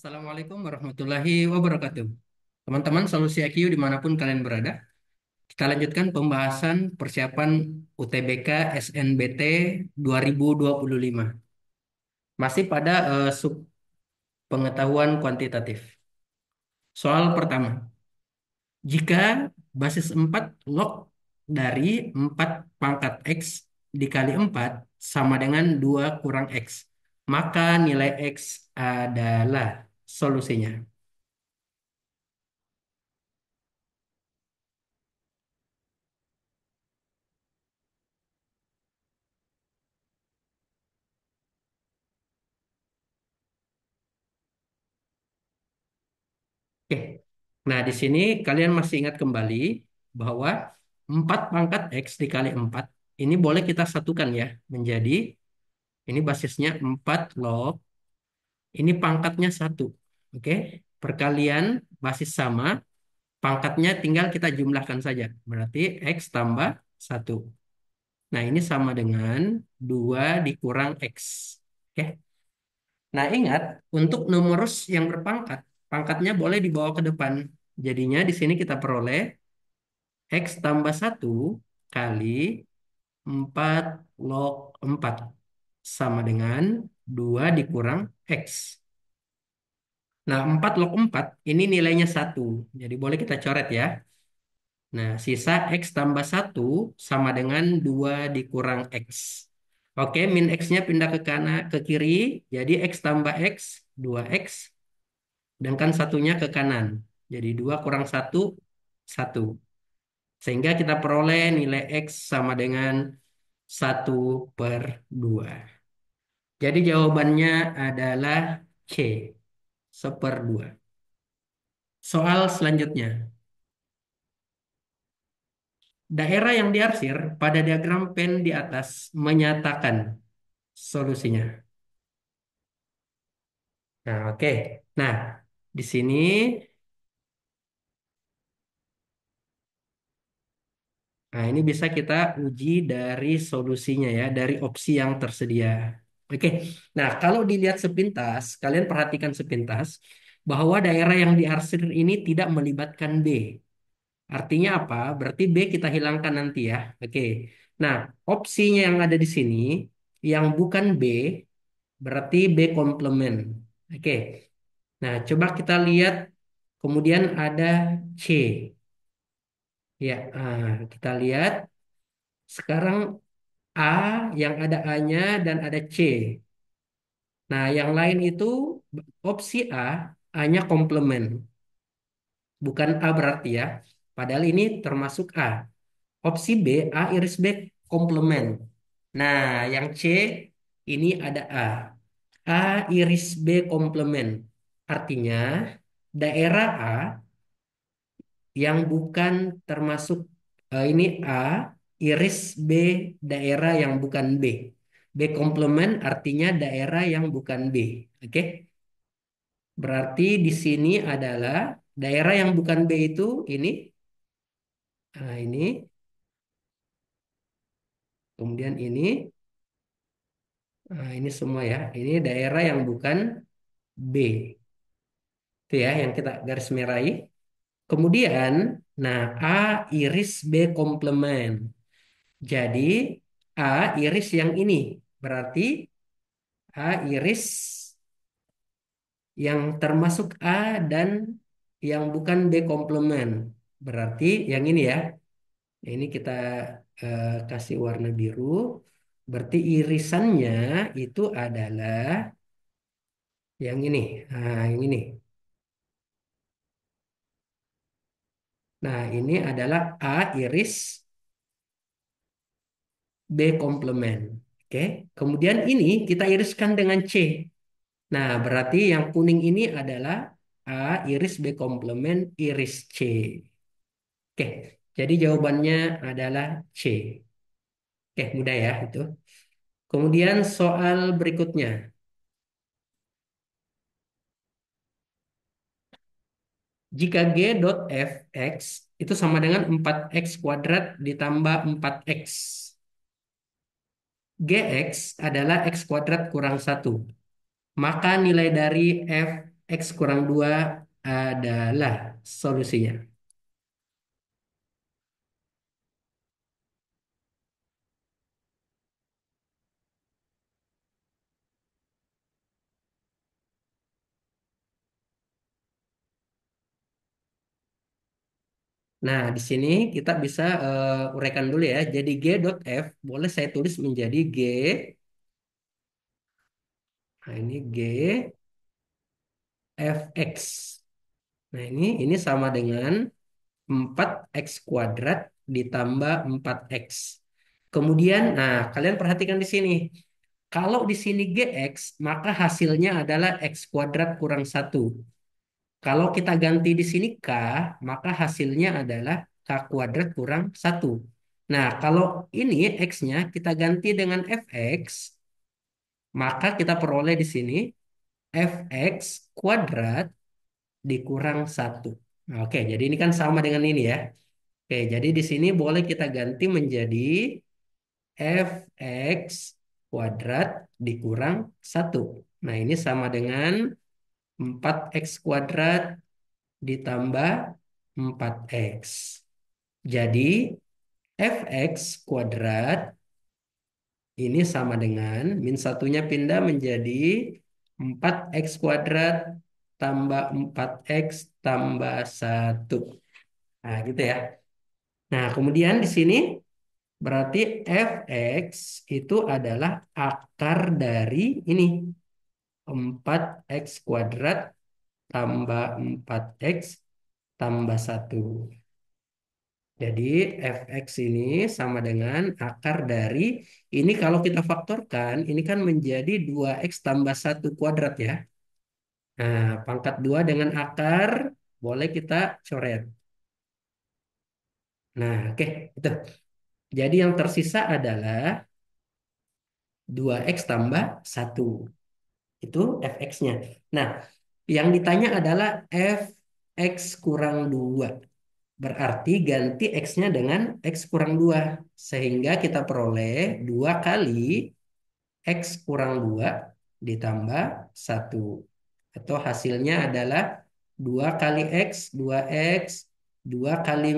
Assalamualaikum warahmatullahi wabarakatuh. Teman-teman solusi IQ dimanapun kalian berada, kita lanjutkan pembahasan persiapan UTBK SNBT 2025. Masih pada sub pengetahuan kuantitatif. Soal pertama, jika basis 4 log dari 4 pangkat X dikali 4 sama dengan 2 kurang X, maka nilai X adalah solusinya. Oke. Nah, di sini kalian masih ingat kembali bahwa 4 pangkat X dikali 4 ini boleh kita satukan ya menjadi ini basisnya 4 log, ini pangkatnya 1. Oke. Perkalian basis sama, pangkatnya tinggal kita jumlahkan saja. Berarti X tambah 1. Nah, ini sama dengan 2 dikurang X. Oke. Nah, ingat untuk numerus yang berpangkat, pangkatnya boleh dibawa ke depan. Jadinya di sini kita peroleh X tambah 1 kali 4 log 4 sama dengan 2 dikurang X. Nah, 4 log 4 ini nilainya 1. Jadi boleh kita coret ya. Nah, sisa X tambah 1 sama dengan 2 dikurang X. Oke, min X-nya pindah ke kanan ke kiri. Jadi X tambah X, 2X. Sedangkan satunya ke kanan. Jadi 2 kurang 1, 1. Sehingga kita peroleh nilai X sama dengan 1/2. Jadi jawabannya adalah C, 1/2. Soal selanjutnya. Daerah yang diarsir pada diagram pen di atas menyatakan solusinya. Nah, oke. Nah, di sini ini bisa kita uji dari solusinya ya, dari opsi yang tersedia. Oke, nah kalau dilihat sepintas, kalian perhatikan sepintas bahwa daerah yang diarsir ini tidak melibatkan B. Artinya apa? Berarti B kita hilangkan nanti ya. Oke, nah opsinya yang ada di sini yang bukan B berarti B komplement. Oke, nah coba kita lihat kemudian ada C. Ya, kita lihat sekarang A yang ada A-nya dan ada C. Nah, yang lain itu opsi A, A-nya komplement. Bukan A berarti ya. Padahal ini termasuk A. Opsi B, A iris B komplement. Nah, yang C ini ada A. A iris B komplement. Artinya daerah A yang bukan termasuk ini A iris B daerah yang bukan B. B komplement artinya daerah yang bukan B. Oke? Berarti di sini adalah daerah yang bukan B itu ini, ini, kemudian ini semua ya. Ini daerah yang bukan B. Itu ya yang kita garis merahi. Kemudian, nah A iris B komplement. Jadi A iris yang ini. Berarti A iris yang termasuk A dan yang bukan B komplement. Berarti yang ini ya. Ini kita kasih warna biru. Berarti irisannya itu adalah yang ini. Nah, yang ini. Nah, ini adalah A iris B komplement. Oke. Kemudian ini kita iriskan dengan C. Nah, berarti yang kuning ini adalah A iris B komplement iris C. Oke. Jadi jawabannya adalah C. Oke, mudah ya itu. Kemudian soal berikutnya. Jika G dot F X itu sama dengan 4X kuadrat ditambah 4X. Gx adalah X kuadrat kurang 1. Maka nilai dari F X kurang 2 adalah solusinya. Nah, di sini kita bisa uraikan dulu ya. Jadi G dot F boleh saya tulis menjadi G. Nah, ini G Fx. Nah, ini sama dengan 4x kuadrat ditambah 4x. Kemudian, nah kalian perhatikan di sini. Kalau di sini Gx, maka hasilnya adalah x kuadrat kurang satu. Kalau kita ganti di sini K, maka hasilnya adalah K kuadrat kurang satu. Nah, kalau ini X-nya kita ganti dengan Fx, maka kita peroleh di sini Fx kuadrat dikurang satu. Oke, jadi ini kan sama dengan ini ya. Oke, jadi di sini boleh kita ganti menjadi Fx kuadrat dikurang satu. Nah, ini sama dengan 4x kuadrat ditambah 4x. Jadi Fx kuadrat ini sama dengan min satunya pindah menjadi 4x kuadrat tambah 4x tambah satu. Nah, gitu ya. Nah, kemudian di sini berarti Fx itu adalah akar dari ini 4x kuadrat tambah 4x tambah satu. Jadi Fx ini sama dengan akar dari ini kalau kita faktorkan ini kan menjadi 2x tambah satu kuadrat ya. Nah, pangkat 2 dengan akar boleh kita coret. Nah, oke, itu. Jadi yang tersisa adalah 2x tambah satu. Itu Fx-nya. Nah, yang ditanya adalah Fx kurang 2. Berarti ganti X-nya dengan X kurang 2. Sehingga kita peroleh 2 kali X kurang 2 ditambah satu. Atau hasilnya adalah 2 kali X, 2X, 2 kali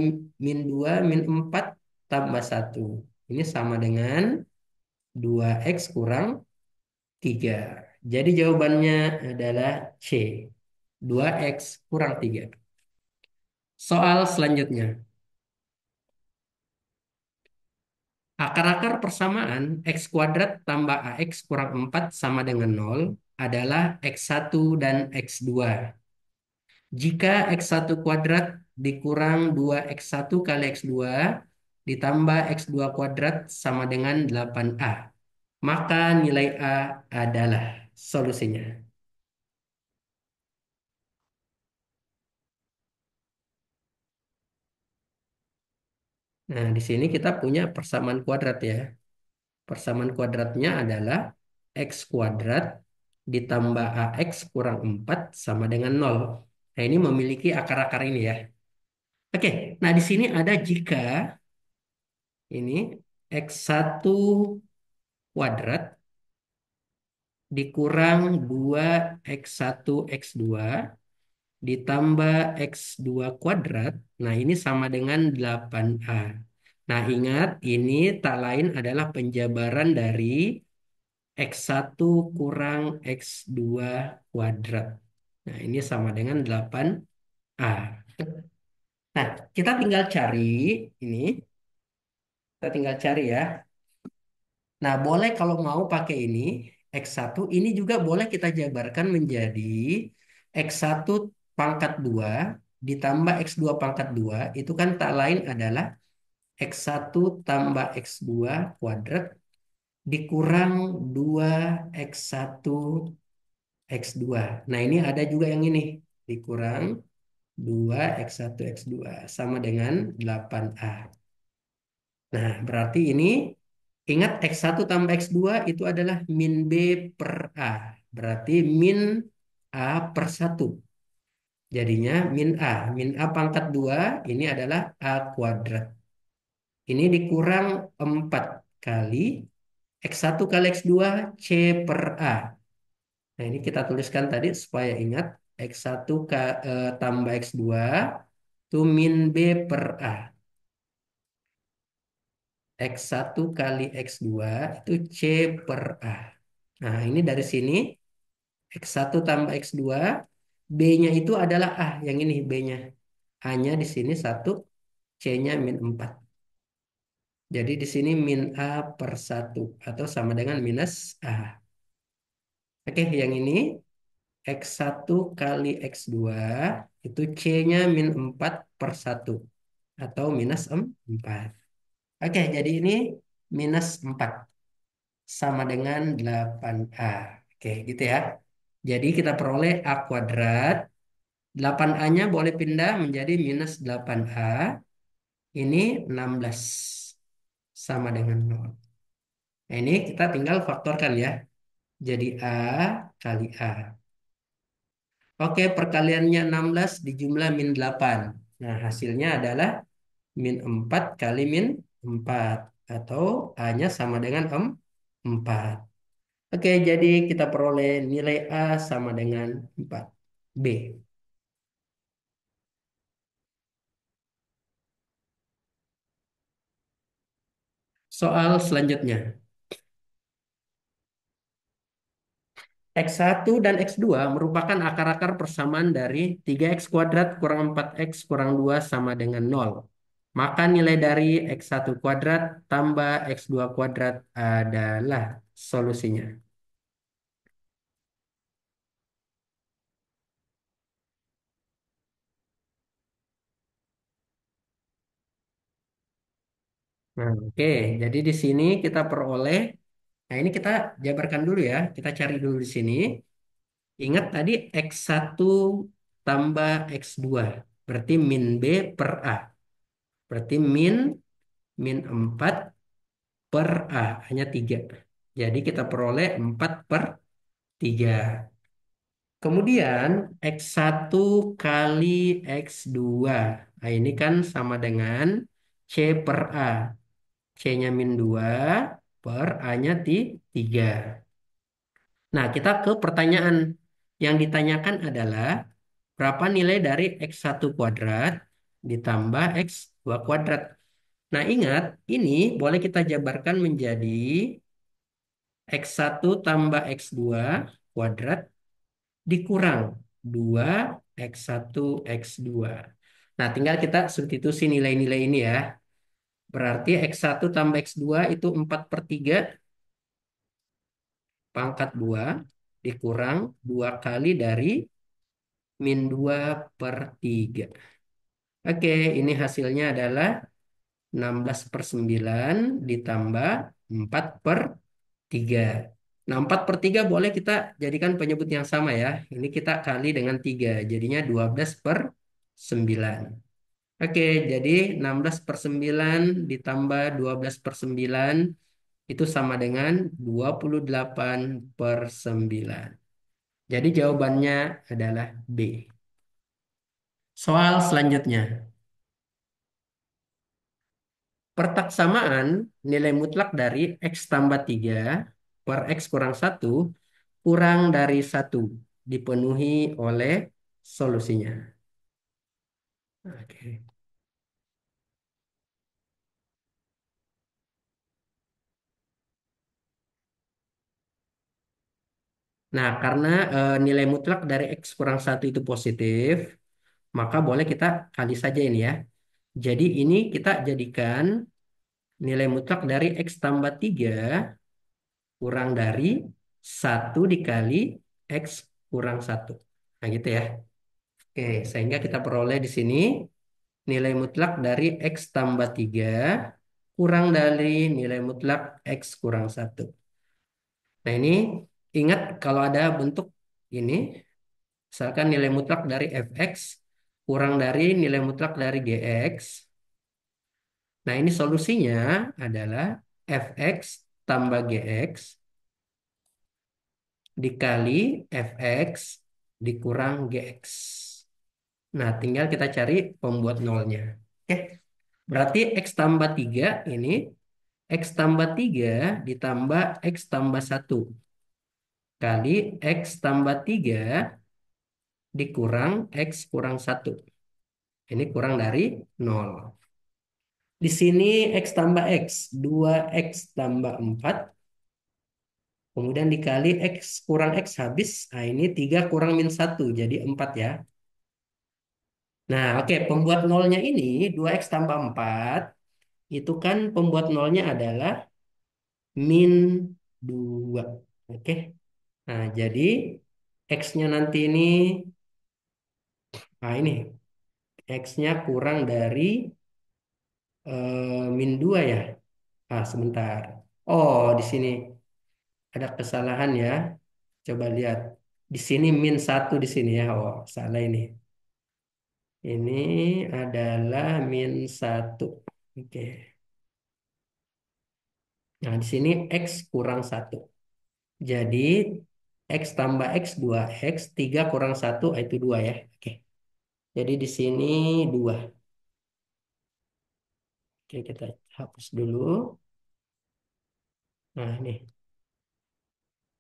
min 2 min 4 tambah satu. Ini sama dengan 2X kurang 3. Jadi jawabannya adalah C. 2X kurang 3. Soal selanjutnya. Akar-akar persamaan X kuadrat tambah AX kurang 4 sama dengan nol adalah X1 dan X2. Jika X1 kuadrat dikurang 2X1 kali X2 ditambah X2 kuadrat sama dengan 8A, maka nilai A adalah solusinya. Nah, di sini kita punya persamaan kuadrat ya. Persamaan kuadratnya adalah X kuadrat ditambah AX kurang 4 sama dengan nol. Nah, ini memiliki akar-akar ini ya. Oke, nah di sini ada jika ini X1 kuadrat dikurang 2X1 X2 ditambah X2 kuadrat. Nah, ini sama dengan 8A. Nah, ingat ini tak lain adalah penjabaran dari X1 kurang X2 kuadrat. Nah, ini sama dengan 8A. Nah, kita tinggal cari ini. Kita tinggal cari ya. Nah, boleh kalau mau pakai ini, X1, ini juga boleh kita jabarkan menjadi X1 pangkat 2 ditambah X2 pangkat 2, itu kan tak lain adalah X1 tambah X2 kuadrat dikurang 2X1 X2. Nah, ini ada juga yang ini. Dikurang 2X1 X2 sama dengan 8A. Nah, berarti ini ingat X1 tambah X2 itu adalah min B per A. Berarti min A per satu. Jadinya min A. Min A pangkat 2 ini adalah A kuadrat. Ini dikurang 4 kali X1 kali X2 C per A. Nah, ini kita tuliskan tadi supaya ingat. X1 tambah X2 itu min B per A. X1 kali X2 itu C per A. Nah, ini dari sini X1 tambah X2, B-nya itu adalah A, yang ini B-nya. A-nya di sini 1, C-nya min 4. Jadi di sini min A per 1, atau sama dengan minus A. Oke, yang ini X1 kali X2, itu C-nya min 4 per 1, atau minus 4. Oke, jadi ini minus 4 sama dengan 8A. Oke, gitu ya. Jadi kita peroleh A kuadrat. 8A-nya boleh pindah menjadi minus 8A. Ini 16 sama dengan 0. Nah, ini kita tinggal faktorkan ya. Jadi A kali A. Oke, perkaliannya 16 dijumlah min 8. Nah, hasilnya adalah min 4 kali min 4. Atau A-nya sama dengan 4. Oke, jadi kita peroleh nilai A sama dengan 4. B. Soal selanjutnya. X1 dan X2 merupakan akar-akar persamaan dari 3x kuadrat kurang 4x kurang 2 sama dengan 0. Maka nilai dari X1 kuadrat tambah X2 kuadrat adalah solusinya. Nah, oke. Jadi di sini kita peroleh, nah ini kita jabarkan dulu ya. Kita cari dulu di sini. Ingat tadi X1 tambah X2. Berarti min B per A. Berarti min 4 per A, hanya 3. Jadi kita peroleh 4 per 3. Kemudian X1 kali X2. Nah, ini kan sama dengan C per A. C-nya min 2 per A-nya 3. Nah, kita ke pertanyaan. Yang ditanyakan adalah berapa nilai dari X1 kuadrat ditambah X2 kuadrat. Nah, ingat, ini boleh kita jabarkan menjadi X1 tambah X2 kuadrat dikurang 2 X1 X2. Nah, tinggal kita substitusi nilai-nilai ini ya. Berarti X1 tambah X2 itu 4 per 3 pangkat 2 dikurang 2 kali dari min 2 per 3. Oke, ini hasilnya adalah 16 per 9 ditambah 4 per 3. Nah, 4 per 3 boleh kita jadikan penyebut yang sama ya. Ini kita kali dengan 3. Jadinya 12 per 9. Oke, jadi 16 per 9 ditambah 12 per 9 itu sama dengan 28 per 9. Jadi jawabannya adalah B. Soal selanjutnya. Pertaksamaan nilai mutlak dari X tambah 3 per X kurang 1 kurang dari 1 dipenuhi oleh solusinya. Oke. Nah, karena nilai mutlak dari X kurang 1 itu positif, maka boleh kita kali saja ini ya. Jadi ini kita jadikan nilai mutlak dari X tambah 3 kurang dari 1 dikali X kurang 1. Nah, gitu ya. Oke, sehingga kita peroleh di sini nilai mutlak dari X tambah 3 kurang dari nilai mutlak X kurang 1. Nah, ini ingat kalau ada bentuk ini, misalkan nilai mutlak dari fx kurang dari nilai mutlak dari gx. Nah, ini solusinya adalah fx tambah gx dikali fx dikurang gx. Nah, tinggal kita cari pembuat nolnya. Oke, berarti x tambah 3 ini X tambah 3 ditambah X tambah 1 kali X tambah 3 dikurang X kurang satu. Ini kurang dari nol. Di sini X tambah X. 2X tambah 4. Kemudian dikali X kurang X habis. Nah, ini 3 kurang min satu. Jadi 4 ya. Nah, oke. Pembuat nolnya ini 2X tambah 4. Itu kan pembuat nolnya adalah min 2. Oke. Nah, jadi X-nya nanti ini, nah ini X-nya kurang dari min 2 ya. Ah, sebentar. Oh, di sini ada kesalahan ya. Coba lihat. Di sini min satu di sini ya. Oh, salah ini. Ini adalah min satu. Oke. Nah, di sini X kurang satu. Jadi, X tambah X 2X. 3 kurang satu itu 2 ya. Oke. Jadi di sini 2. Oke, kita hapus dulu. Nah, ini.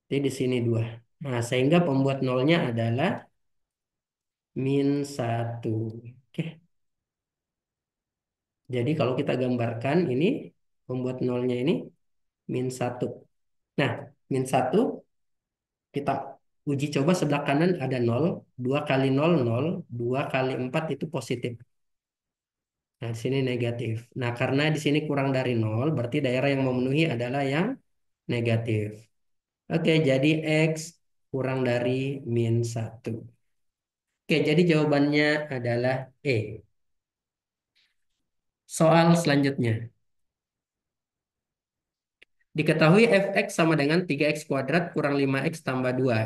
Jadi di sini 2. Nah, sehingga pembuat nolnya adalah min satu. Oke. Jadi kalau kita gambarkan ini, pembuat nolnya ini min satu. Nah, min satu kita uji coba sebelah kanan ada nol. 2 kali nol nol. 2 kali 4 itu positif. Nah, di sini negatif. Nah, karena di sini kurang dari nol, berarti daerah yang memenuhi adalah yang negatif. Oke, jadi X kurang dari min satu. Oke, jadi jawabannya adalah E. Soal selanjutnya. Diketahui fx sama dengan 3x kuadrat kurang 5x tambah 2.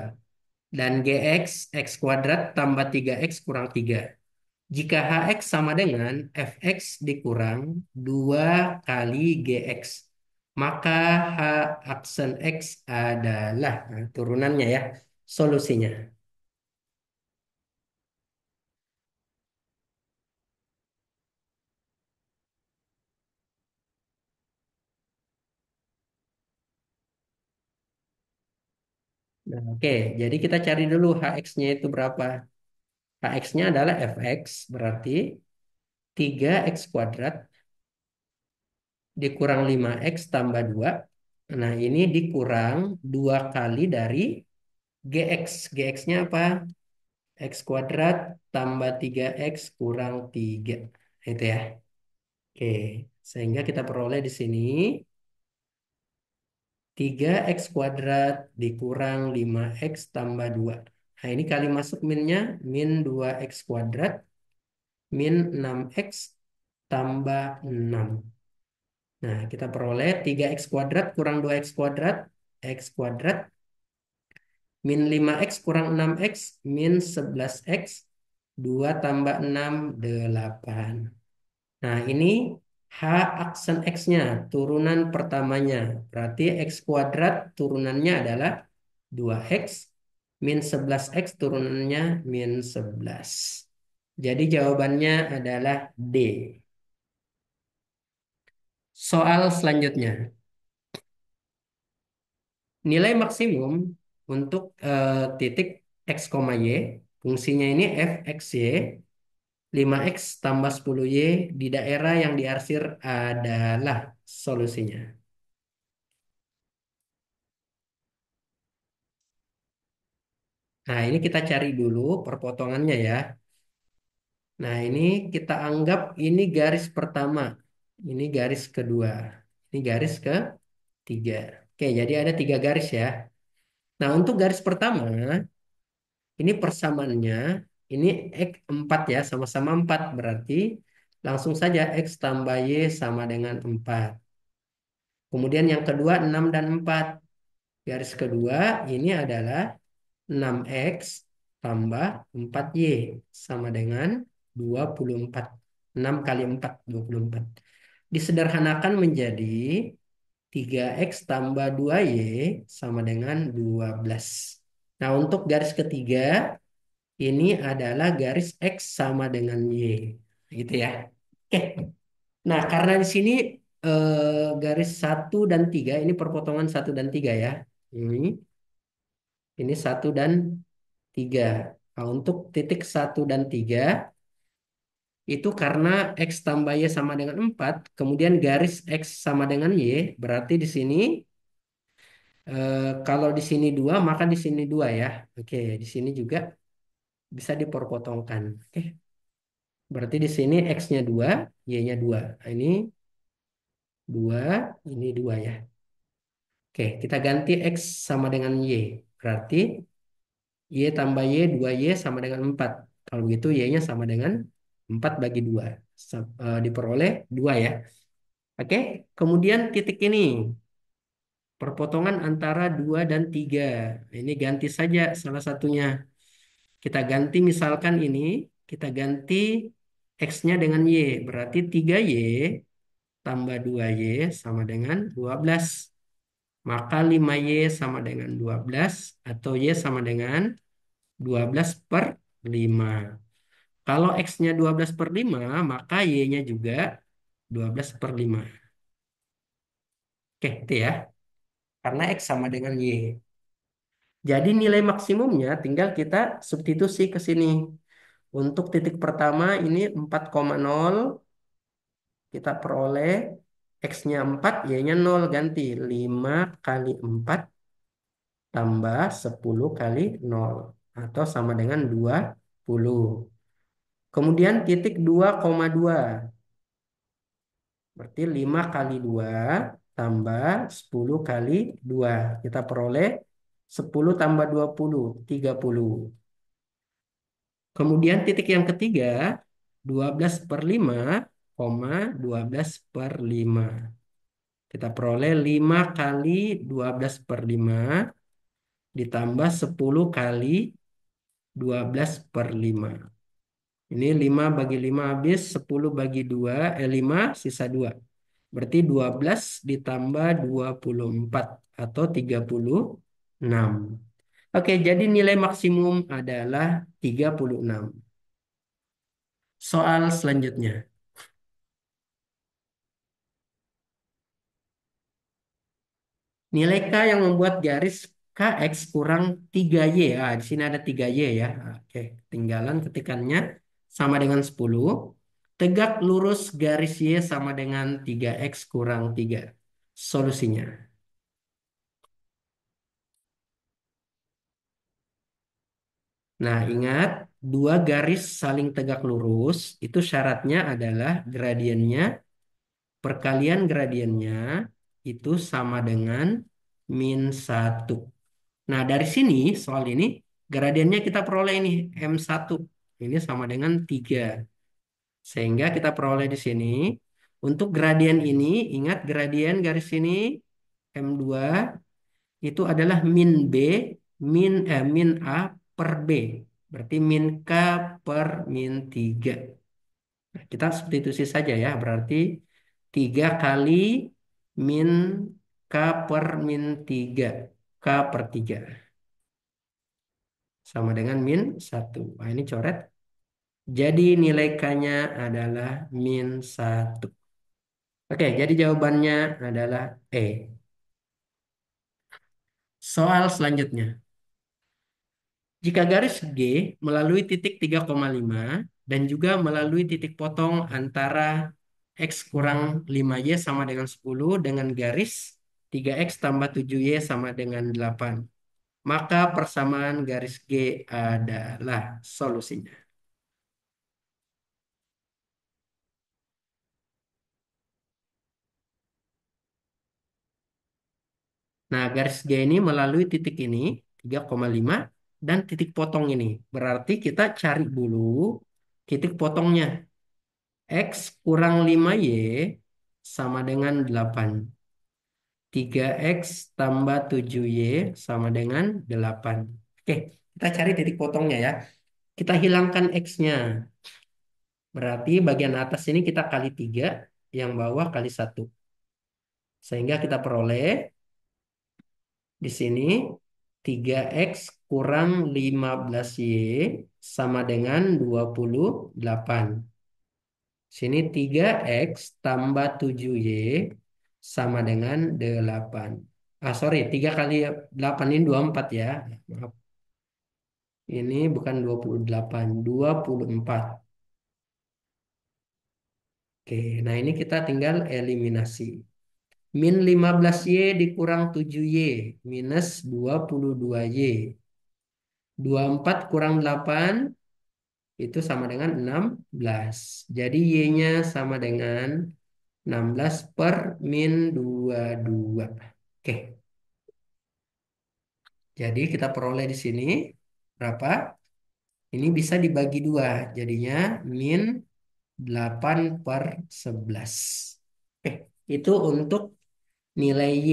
Dan gx, x kuadrat tambah 3x kurang 3. Jika hx sama dengan fx dikurang 2 kali gx. Maka h aksen x adalah, nah, turunannya ya, solusinya. Nah, oke, jadi kita cari dulu hx-nya itu berapa. Hx-nya adalah fx, berarti 3x kuadrat dikurang 5x tambah 2. Nah, ini dikurang 2 kali dari gx. Gx-nya apa? X kuadrat tambah 3x kurang 3. Itu ya. Oke, sehingga kita peroleh di sini 3x kuadrat dikurang 5x tambah 2. Nah, ini kali masuk minnya, min 2x kuadrat min 6x tambah 6. Nah, kita peroleh 3x kuadrat kurang 2x kuadrat, x kuadrat, min 5x kurang 6x, min 11x, 2 tambah 6, 8. Nah, ini H aksen X-nya, turunan pertamanya. Berarti X kuadrat turunannya adalah 2X, min 11X turunannya min 11. Jadi jawabannya adalah D. Soal selanjutnya. Nilai maksimum untuk titik X, Y, fungsinya ini f x y, 5x tambah 10y di daerah yang diarsir adalah solusinya. Nah, ini kita cari dulu perpotongannya ya. Nah, ini kita anggap ini garis pertama. Ini garis kedua. Ini garis ketiga. Oke, jadi ada 3 garis ya. Nah, untuk garis pertama, ini persamaannya, ini X 4 ya, sama-sama 4. Berarti langsung saja X tambah Y sama dengan 4. Kemudian yang kedua 6 dan 4. Garis kedua ini adalah 6X tambah 4Y sama dengan 24. 6 kali 4, 24. Disederhanakan menjadi 3X tambah 2Y sama dengan 12. Nah, untuk garis ketiga, ini adalah garis X sama dengan Y. Gitu ya. Oke. Nah, karena di sini garis satu dan 3 ini perpotongan satu dan 3 ya. Ini satu dan 3. Nah, untuk titik satu dan 3 itu karena X tambah Y sama dengan 4, kemudian garis X sama dengan Y, berarti di sini kalau di sini 2 maka di sini 2 ya. Oke, di sini juga bisa diperpotongkan. Oke, berarti di sini X-nya 2, Y-nya 2. Nah, ini 2, ini 2 ya. Oke, kita ganti X sama dengan Y. Berarti Y tambah Y, 2Y sama dengan 4. Kalau begitu Y-nya sama dengan 4 bagi 2. Diperoleh 2 ya. Oke, kemudian titik ini. Perpotongan antara 2 dan 3. Ini ganti saja salah satunya. Kita ganti misalkan ini. Kita ganti X-nya dengan Y. Berarti 3Y tambah 2Y sama dengan 12. Maka 5Y sama dengan 12. Atau Y sama dengan 12 per 5. Kalau X-nya 12 per 5, maka Y-nya juga 12 per 5. Oke, itu ya. Karena X sama dengan Y. Jadi nilai maksimumnya tinggal kita substitusi ke sini. Untuk titik pertama ini 4,0, kita peroleh X-nya 4, Y-nya 0, ganti 5 kali 4 tambah 10 kali 0. Atau sama dengan 20. Kemudian titik 2,2. Berarti 5 kali 2 tambah 10 kali 2. Kita peroleh 10 tambah 20, 30. Kemudian titik yang ketiga, 12 per 5, 12 per 5. Kita peroleh 5 kali 12 per 5 ditambah 10 kali 12 per 5. Ini 5 bagi 5 habis, 10 bagi 2, 5 sisa 2. Berarti 12 ditambah 24 atau 36. Oke, jadi nilai maksimum adalah 36. Soal selanjutnya. Nilai K yang membuat garis KX kurang 3Y. Ah, di sini ada 3Y ya. Oke, tinggalan ketikannya sama dengan 10. Tegak lurus garis Y sama dengan 3X kurang 3. Solusinya. Nah, ingat dua garis saling tegak lurus itu syaratnya adalah gradiennya, perkalian gradiennya itu sama dengan min 1. Nah, dari sini, soal ini, gradiennya kita peroleh ini, M1. Ini sama dengan 3. Sehingga kita peroleh di sini, untuk gradien ini, ingat gradien garis ini, M2, itu adalah min B, min A per B. Berarti min K per min 3. Nah, kita substitusi saja ya, berarti 3 kali min K per min 3. K per 3. Sama dengan min 1. Nah, ini coret. Jadi nilai K-nya adalah min 1. Oke, jadi jawabannya adalah E. Soal selanjutnya. Jika garis G melalui titik 3,5 dan juga melalui titik potong antara X kurang 5Y sama dengan 10 dengan garis 3X tambah 7Y sama dengan 8. Maka persamaan garis G adalah solusinya. Nah, garis G ini melalui titik ini 3,5 dan titik potong ini. Berarti kita cari dulu titik potongnya. X kurang 5Y sama dengan 8. 3X tambah 7Y sama dengan 8. Oke, kita cari titik potongnya ya. Kita hilangkan X-nya. Berarti bagian atas ini kita kali 3, yang bawah kali 1. Sehingga kita peroleh di sini 3X kurang 15Y sama dengan 28. Sini 3X tambah 7Y sama dengan 8. Ah, sorry, 3 kali 8 ini 24 ya. Maaf. Ini bukan 28, 24. Oke, nah ini kita tinggal eliminasi. Min 15Y dikurang 7Y minus 22Y. 24 kurang 8 itu sama dengan 16. Jadi Y-nya sama dengan 16 per min 22. Oke, jadi kita peroleh di sini berapa? Ini bisa dibagi dua, jadinya min 8 per 11. Oke, itu untuk nilai Y.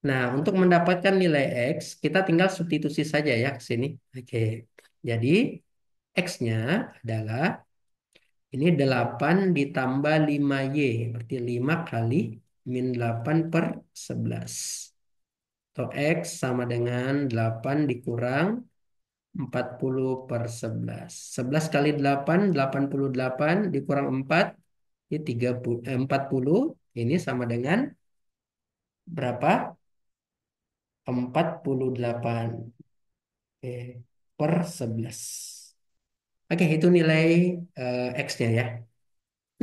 Nah, untuk mendapatkan nilai X, kita tinggal substitusi saja ya ke sini. Oke, jadi X-nya adalah ini 8 ditambah 5Y. Berarti 5 kali min 8 per 11. Atau X sama dengan 8 dikurang 40 per 11. 11 kali 8, 88 dikurang 4, ini 40. Ini sama dengan berapa? 48. Oke, per 11. Oke, itu nilai X-nya ya.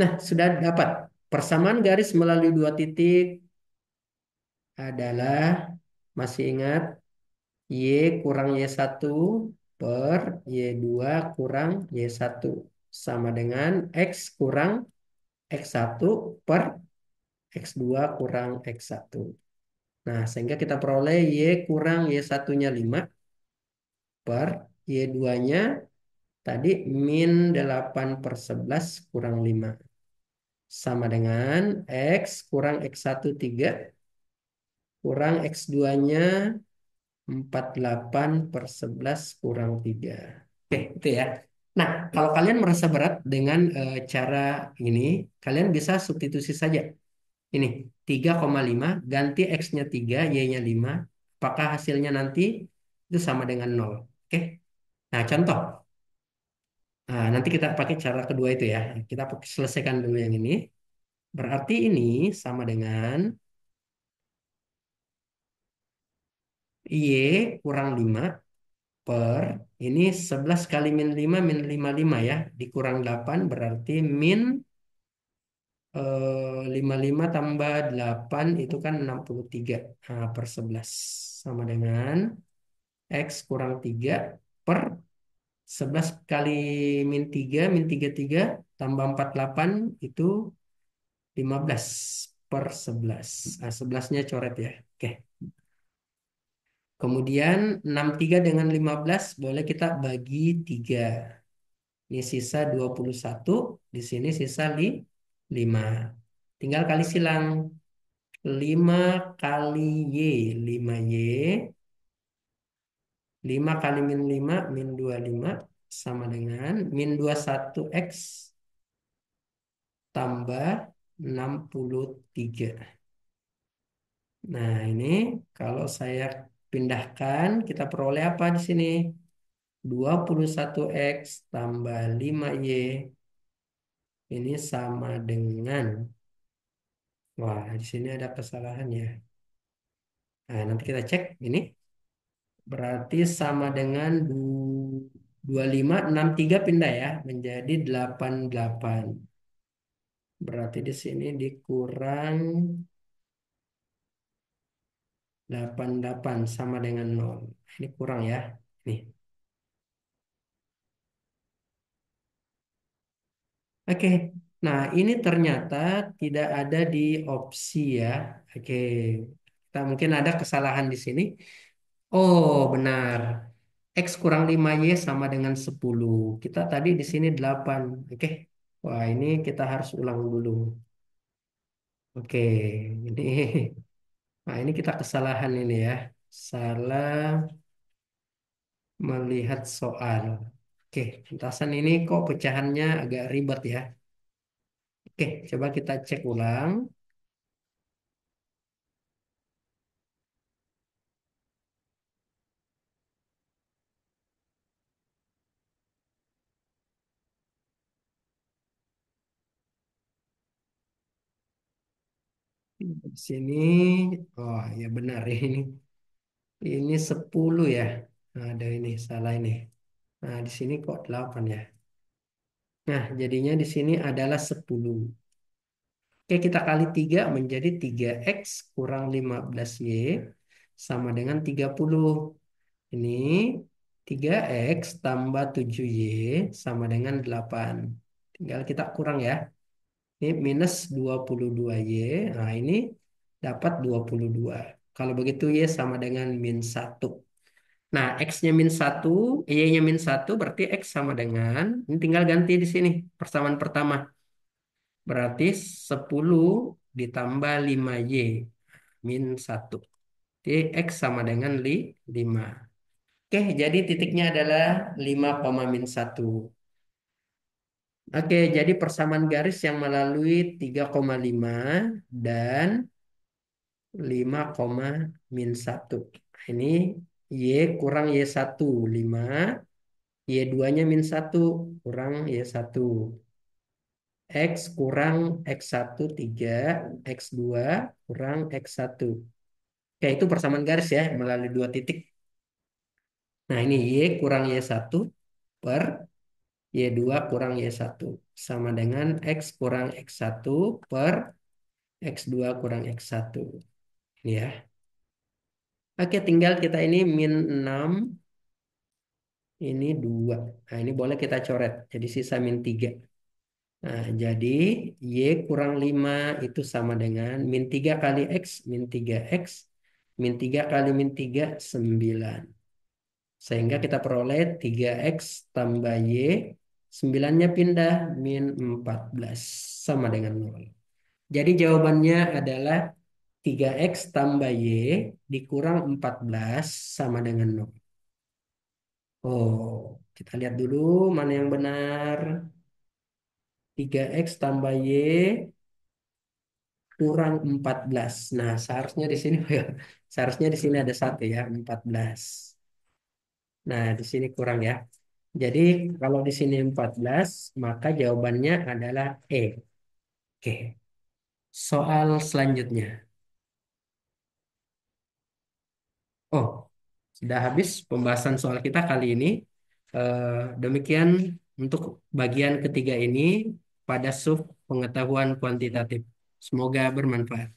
Nah, sudah dapat. Persamaan garis melalui dua titik adalah, masih ingat, Y kurang Y1 per Y2 kurang Y1 sama dengan X kurang X1 per X2 kurang X1. Nah, sehingga kita peroleh Y kurang Y1-nya 5 per Y2-nya tadi min 8 per 11 kurang 5. Sama dengan X kurang X1 3 kurang X2-nya 48 per 11 kurang 3. Oke, itu ya. Nah, kalau kalian merasa berat dengan cara ini, kalian bisa substitusi saja. Ini 3,5 ganti X-nya 3, Y-nya 5. Apakah hasilnya nanti itu sama dengan 0? Oke. Nah, contoh. Nah, nanti kita pakai cara kedua itu ya. Kita selesaikan dulu yang ini. Berarti ini sama dengan Y kurang 5 per ini 11 kali min 5 min 55 ya. Dikurang 8 berarti min 55 tambah 8 itu kan 63. Nah, per 11 sama dengan X kurang 3 per 11 kali min 3 3 tambah 48 itu 15 per 11. Nah, 11-nya coret ya. Oke. Kemudian 63 dengan 15 boleh kita bagi 3. Ini sisa 21. Di sini sisa 5. Tinggal kali silang. 5 kali Y. 5Y. 5 kali min 5 min 25 sama dengan min 21X tambah 63. Nah, ini kalau saya pindahkan, kita peroleh apa di sini? 21X tambah 5Y. Ini sama dengan, wah, di sini ada kesalahan ya. Nah, nanti kita cek ini. Berarti sama dengan 25, 63 pindah ya, menjadi 88. Berarti di sini dikurang 88 sama dengan 0. Ini kurang ya. Nih. Oke. Nah, ini ternyata tidak ada di opsi ya. Oke. Kita mungkin ada kesalahan di sini. Oh, benar. X kurang 5Y sama dengan 10. Kita tadi di sini 8. Oke. Wah, ini kita harus ulang dulu. Oke. Ini Nah, ini kita kesalahan ini ya. Salah melihat soal. Oke, pentasan ini kok pecahannya agak ribet ya. Oke, coba kita cek ulang. Di sini, oh ya benar ini. Ini 10 ya. Nah, ada ini, salah ini. Nah, di sini kok 8 ya. Nah, jadinya di sini adalah 10. Oke, kita kali 3 menjadi 3x kurang 15y sama dengan 30. Ini 3x tambah 7y sama dengan 8. Tinggal kita kurang ya. Ini minus 22y. Nah, ini dapat 22. Kalau begitu y sama dengan min 1. Nah, x-nya min 1, y-nya min 1, berarti x sama dengan, ini tinggal ganti di sini, persamaan pertama. Berarti 10 ditambah 5y min 1. Jadi x sama dengan 5. Oke, jadi titiknya adalah 5, min 1. Oke, jadi persamaan garis yang melalui 3,5 dan 5, min 1. Ini y kurang y1, 5. Y2-nya min 1 kurang Y1. X kurang X1, 3. X2 kurang X1. Ya, itu persamaan garis ya, melalui dua titik. Nah, ini Y kurang Y1 per Y2 kurang Y1. Sama dengan X kurang X1 per X2 kurang X1. Ini ya. Oke, tinggal kita ini min 6, ini 2. Nah, ini boleh kita coret. Jadi sisa min 3. Nah, jadi Y kurang 5 itu sama dengan min 3 kali X, min 3X, min 3 kali min 3 9. Sehingga kita peroleh 3X tambah Y, 9-nya pindah, min 14, sama dengan 0. Jadi jawabannya adalah 3X tambah Y dikurang 14 sama dengan 0. Oh, kita lihat dulu mana yang benar. 3X tambah Y kurang 14. Nah, seharusnya di sini seharusnya di sini ada satu ya, 14. Nah, di sini kurang ya. Jadi kalau di sini 14, maka jawabannya adalah E. Oke. Soal selanjutnya. Oh, sudah habis pembahasan soal kita kali ini. Demikian untuk bagian ketiga ini pada sub pengetahuan kuantitatif. Semoga bermanfaat.